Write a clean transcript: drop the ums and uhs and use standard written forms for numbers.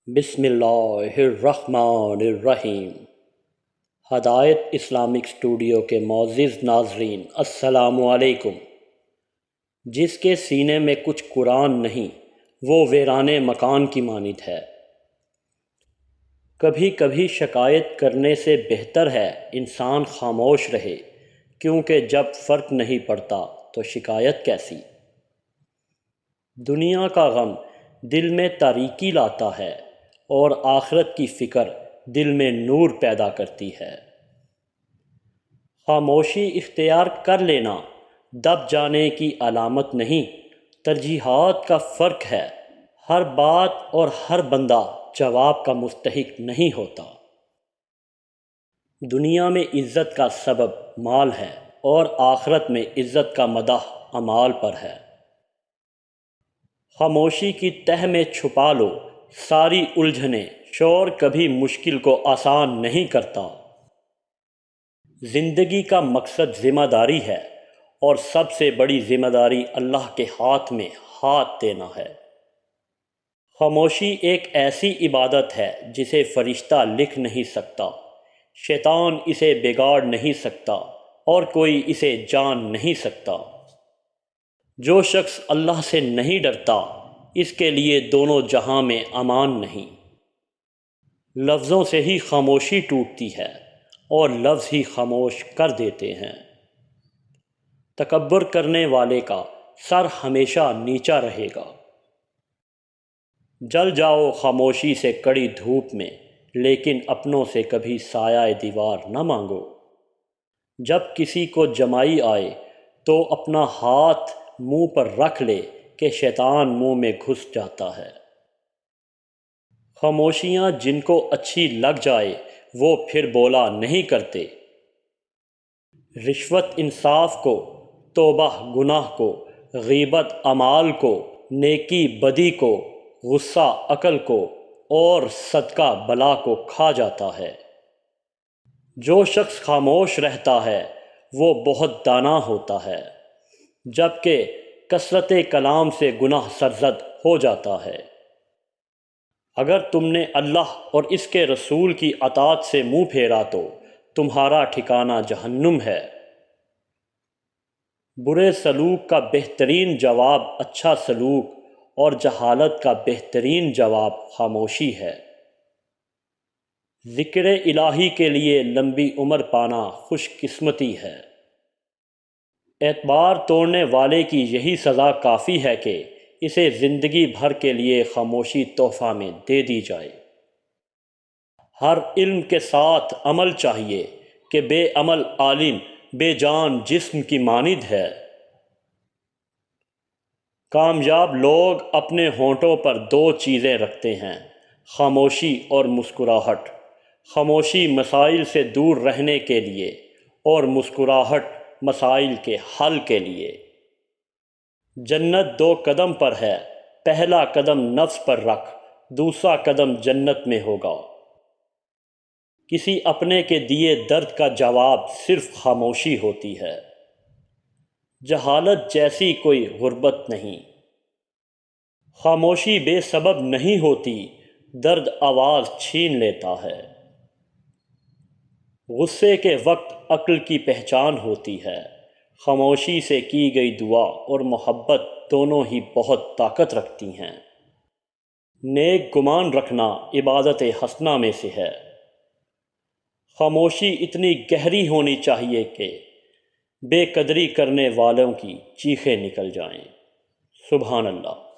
بسم اللہ الرحمن الرحیم۔ ہدایت اسلامک اسٹوڈیو کے معزز ناظرین السلام علیکم۔ جس کے سینے میں کچھ قرآن نہیں وہ ویران مکان کی مانند ہے۔ کبھی کبھی شکایت کرنے سے بہتر ہے انسان خاموش رہے، کیونکہ جب فرق نہیں پڑتا تو شکایت کیسی۔ دنیا کا غم دل میں تاریکی لاتا ہے اور آخرت کی فکر دل میں نور پیدا کرتی ہے۔ خاموشی اختیار کر لینا دب جانے کی علامت نہیں، ترجیحات کا فرق ہے۔ ہر بات اور ہر بندہ جواب کا مستحق نہیں ہوتا۔ دنیا میں عزت کا سبب مال ہے اور آخرت میں عزت کا مدح اعمال پر ہے۔ خاموشی کی تہ میں چھپا لو ساری الجھنیں، شور کبھی مشکل کو آسان نہیں کرتا۔ زندگی کا مقصد ذمہ داری ہے، اور سب سے بڑی ذمہ داری اللہ کے ہاتھ میں ہاتھ دینا ہے۔ خاموشی ایک ایسی عبادت ہے جسے فرشتہ لکھ نہیں سکتا، شیطان اسے بگاڑ نہیں سکتا، اور کوئی اسے جان نہیں سکتا۔ جو شخص اللہ سے نہیں ڈرتا اس کے لیے دونوں جہاں میں امان نہیں۔ لفظوں سے ہی خاموشی ٹوٹتی ہے اور لفظ ہی خاموش کر دیتے ہیں۔ تکبر کرنے والے کا سر ہمیشہ نیچا رہے گا۔ جل جاؤ خاموشی سے کڑی دھوپ میں، لیکن اپنوں سے کبھی سایہ دیوار نہ مانگو۔ جب کسی کو جمائی آئے تو اپنا ہاتھ منہ پر رکھ لے کہ شیطان منہ میں گھس جاتا ہے۔ خاموشیاں جن کو اچھی لگ جائے وہ پھر بولا نہیں کرتے۔ رشوت انصاف کو، توبہ گناہ کو، غیبت اعمال کو، نیکی بدی کو، غصہ عقل کو، اور صدقہ بلا کو کھا جاتا ہے۔ جو شخص خاموش رہتا ہے وہ بہت دانا ہوتا ہے، جبکہ کثرت کلام سے گناہ سرزد ہو جاتا ہے۔ اگر تم نے اللہ اور اس کے رسول کی اطاعت سے منہ پھیرا تو تمہارا ٹھکانہ جہنم ہے۔ برے سلوک کا بہترین جواب اچھا سلوک، اور جہالت کا بہترین جواب خاموشی ہے۔ ذکر الہی کے لیے لمبی عمر پانا خوش قسمتی ہے۔ اعتبار توڑنے والے کی یہی سزا کافی ہے کہ اسے زندگی بھر کے لیے خاموشی تحفہ میں دے دی جائے۔ ہر علم کے ساتھ عمل چاہیے کہ بے عمل عالم بے جان جسم کی مانند ہے۔ کامیاب لوگ اپنے ہونٹوں پر دو چیزیں رکھتے ہیں، خاموشی اور مسکراہٹ۔ خاموشی مسائل سے دور رہنے کے لیے، اور مسکراہٹ مسائل کے حل کے لیے۔ جنت دو قدم پر ہے، پہلا قدم نفس پر رکھ، دوسرا قدم جنت میں ہوگا۔ کسی اپنے کے دیے درد کا جواب صرف خاموشی ہوتی ہے۔ جہالت جیسی کوئی غربت نہیں۔ خاموشی بے سبب نہیں ہوتی، درد آواز چھین لیتا ہے۔ غصے کے وقت عقل کی پہچان ہوتی ہے۔ خاموشی سے کی گئی دعا اور محبت دونوں ہی بہت طاقت رکھتی ہیں۔ نیک گمان رکھنا عبادت حسنہ میں سے ہے۔ خاموشی اتنی گہری ہونی چاہیے کہ بے قدری کرنے والوں کی چیخیں نکل جائیں۔ سبحان اللہ۔